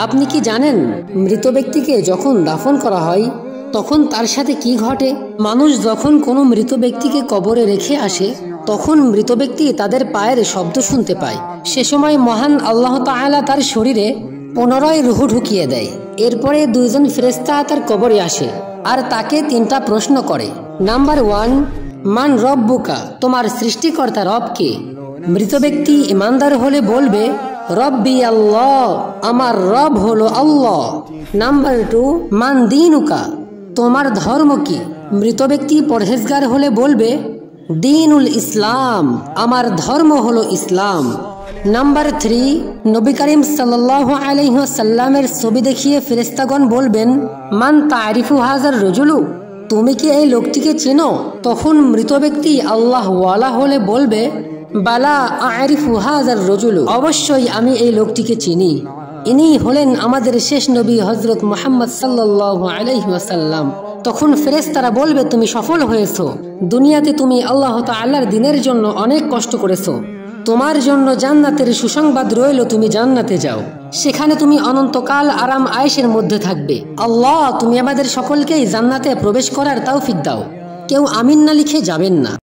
আপনি কি জানেন মৃত ব্যক্তিকে যখন দাফন করা হয় তখন তার সাথে কি ঘটে? মানুষ যখন কোনো মৃত ব্যক্তিকে কবরে রেখে আসে তখন মৃত ব্যক্তি তাদের পায়ের শব্দ শুনতে পায়। সে সময় মহান আল্লাহ তাআলা তার শরীরে পুনরায় রূহ ঢুকিয়ে দেয়। এরপরে দুইজন ফেরেশতা তার কবরে আসে আর তাকে তিনটা প্রশ্ন করে। নাম্বার 1, মান রব্বুকা, তোমার সৃষ্টিকর্তা রব কে? মৃত ব্যক্তি ইমানদার হলে বলবে রব্বি আল্লাহ, আমার রব হলো আল্লাহ। নাম্বার 2, মান দীনুকা, তোমার ধর্ম কি? মৃত ব্যক্তি পরহেজগার হলে বলবে দীনুল ইসলাম, আমার ধর্ম হলো ইসলাম। নাম্বার 3, নবী করিম সাল্লাল্লাহু আলাইহি ওয়াসাল্লামের ছবি দেখিয়ে ফেরেশতাগণ বলবেন মান তারিফু হাজার রজুলু, তুমি কি এই লোকটিকে চেনো? তখন মৃত ব্যক্তি আল্লাহ ওয়ালা হলে বলবে বালা আরিফু হাজার রজুলু, অবশ্যই আমি এই লোকটিকে চিনি। ইনি হলেন আমাদের শেষ নবী হযরত মুহাম্মদ সাল্লাল্লাহু আলাইহি ওয়াসাল্লাম। তখন ফেরেশতারা বলবে তুমি সফল হয়েছো, দুনিয়াতে তুমি আল্লাহ তাআলার দ্বীনের জন্য অনেক কষ্ট করেছো, তোমার জন্য জান্নাতের সুসংবাদ রইল, তুমি জান্নাতে যাও, সেখানে তুমি অনন্তকাল আরাম আয়েশের মধ্যে থাকবে। আল্লাহ তুমি আমাদের সকলকেই জান্নাতে প্রবেশ করার তৌফিক দাও। কেউ আমিন না লিখে যাবেন না।